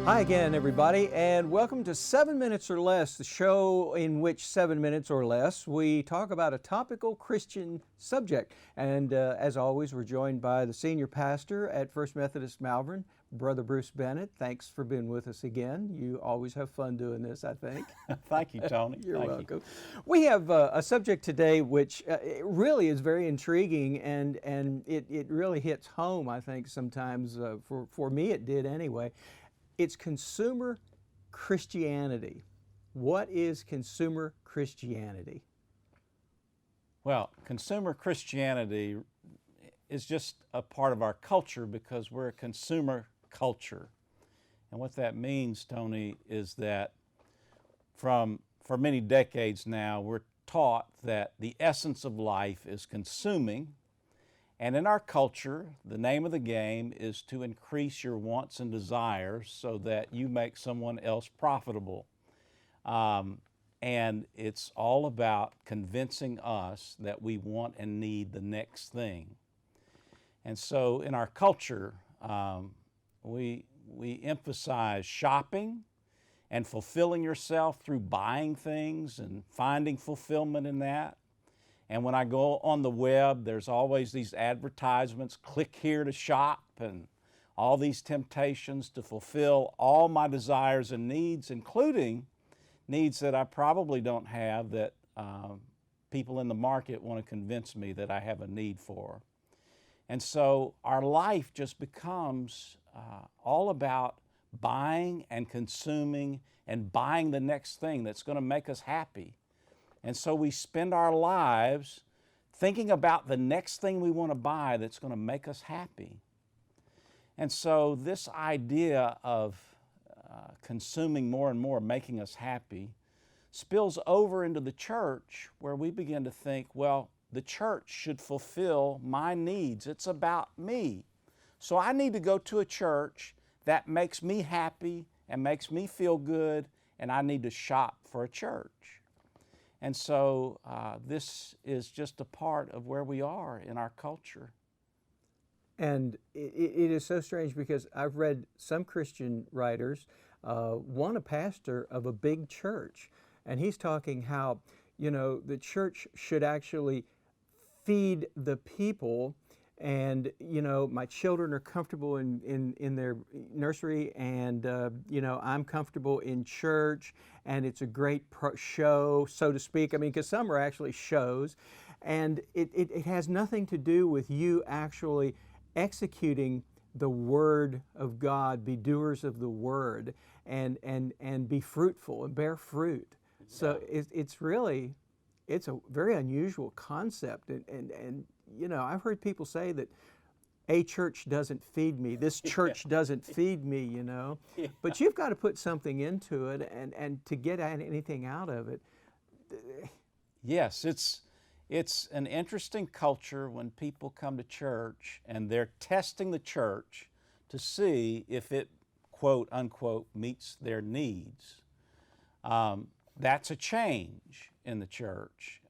Hi again, everybody, and welcome to 7 Minutes or Less, the show in which 7 minutes or less we talk about a topical Christian subject. And as always, we're joined by the senior pastor at First Methodist Malvern, Brother Bruce Bennett. Thanks for being with us again. You always have fun doing this, I think. Thank you, Tony. You're Thank welcome. We have a subject today which really is very intriguing, and it really hits home, I think, sometimes. For me, it did anyway. It's consumer Christianity. What is consumer Christianity? Well, consumer Christianity is just a part of our culture because we're a consumer culture. And what that means, Tony, is that for many decades now, we're taught that the essence of life is consuming. And in our culture, the name of the game is to increase your wants and desires so that you make someone else profitable. And it's all about convincing us that we want and need the next thing. And so in our culture, we emphasize shopping and fulfilling yourself through buying things and finding fulfillment in that. And when I go on the web, there's always these advertisements, click here to shop, and all these temptations to fulfill all my desires and needs, including needs that I probably don't have that people in the market want to convince me that I have a need for. And so our life just becomes all about buying and consuming and buying the next thing that's going to make us happy. And so we spend our lives thinking about the next thing we want to buy that's going to make us happy. And so this idea of consuming more and more, making us happy, spills over into the church where we begin to think, well, the church should fulfill my needs. It's about me. So I need to go to a church that makes me happy and makes me feel good, and I need to shop for a church. And so this is just a part of where we are in our culture. And it is so strange because I've read some Christian writers, one a pastor of a big church, and he's talking how, the church should actually feed the people. And, my children are comfortable in their nursery, and, I'm comfortable in church, and it's a great show, so to speak. I mean, because some are actually shows, and it has nothing to do with you actually executing the Word of God, be doers of the Word, and be fruitful and bear fruit. So it's really, it's a very unusual concept, and I've heard people say that a church doesn't feed me, this church doesn't feed me, Yeah. But you've got to put something into it and to get anything out of it. Yes, it's an interesting culture when people come to church and they're testing the church to see if it, quote unquote, meets their needs. That's a change in the church.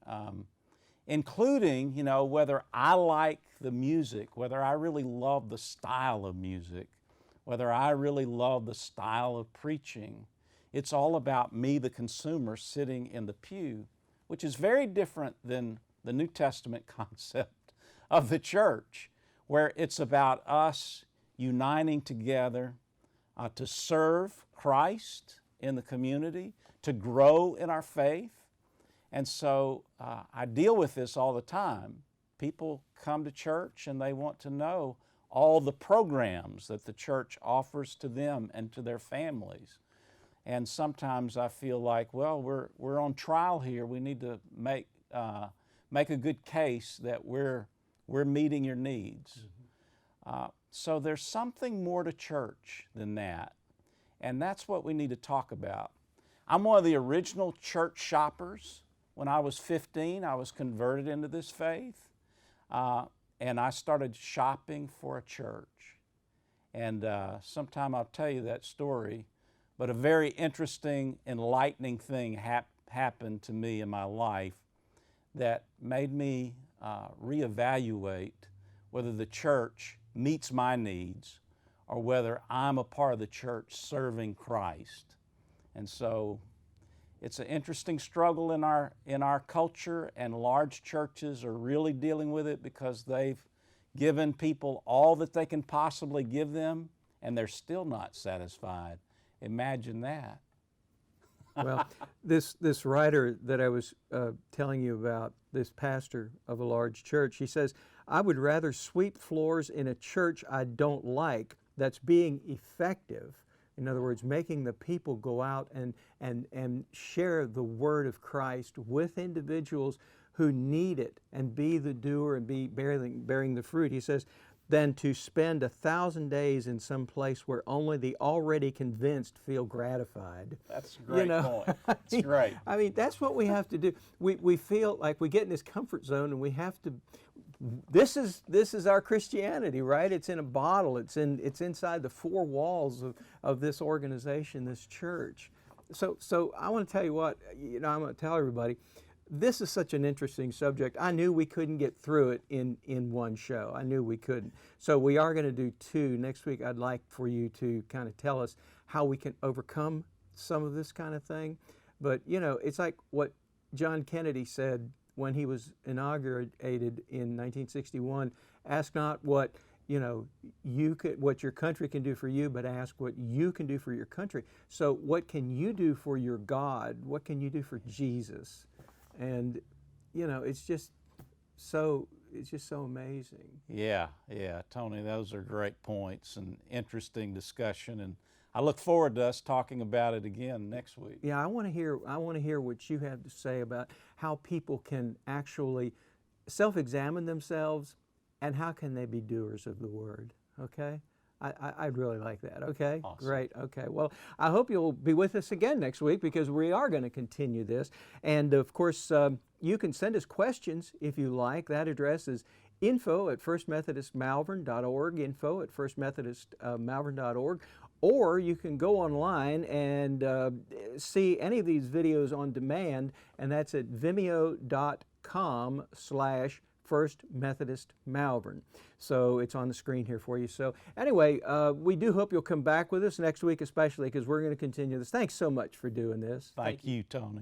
Including, whether I like the music, whether I really love the style of music, whether I really love the style of preaching. It's all about me, the consumer, sitting in the pew, which is very different than the New Testament concept of the church, where it's about us uniting together to serve Christ in the community, to grow in our faith. And so I deal with this all the time. People come to church and they want to know all the programs that the church offers to them and to their families. And sometimes I feel like, well, we're on trial here. We need to make a good case that we're meeting your needs. So there's something more to church than that. And that's what we need to talk about. I'm one of the original church shoppers. When I was 15, I was converted into this faith, and I started shopping for a church. And sometime I'll tell you that story, but a very interesting, enlightening thing happened to me in my life that made me reevaluate whether the church meets my needs or whether I'm a part of the church serving Christ. And so it's an interesting struggle in our culture, and large churches are really dealing with it because they've given people all that they can possibly give them, and they're still not satisfied. Imagine that. Well, this writer that I was telling you about, this pastor of a large church, he says, I would rather sweep floors in a church I don't like that's being effective. In other words, making the people go out and share the word of Christ with individuals who need it and be the doer and be bearing the fruit. He says, than to spend 1,000 days in some place where only the already convinced feel gratified. That's a great point. That's great. I mean, that's what we have to do. We feel like we get in this comfort zone and we have to, this is our Christianity, right? It's in a bottle. It's inside the four walls of this organization, this church. So I want to tell you what, I'm going to tell everybody, this is such an interesting subject. I knew we couldn't get through it in one show. I knew we couldn't. So we are going to do two. Next week, I'd like for you to kind of tell us how we can overcome some of this kind of thing. But, it's like what John Kennedy said when he was inaugurated in 1961, ask not what what your country can do for you, but ask what you can do for your country. So what can you do for your God? What can you do for Jesus? And, it's just so amazing. Yeah, Tony, those are great points and interesting discussion, and I look forward to us talking about it again next week. Yeah, I want to hear what you have to say about how people can actually self-examine themselves and how can they be doers of the word. Okay? I'd really like that. Okay? Awesome. Great. Okay. Well, I hope you'll be with us again next week because we are going to continue this. And of course, you can send us questions if you like. That address is info@firstmethodistmalvern.org, info@firstmethodistmalvern.org. Or you can go online and see any of these videos on demand, and that's at vimeo.com/First Methodist Malvern. So it's on the screen here for you. So anyway, we do hope you'll come back with us next week, especially because we're going to continue this. Thanks so much for doing this. Thank you, Tony.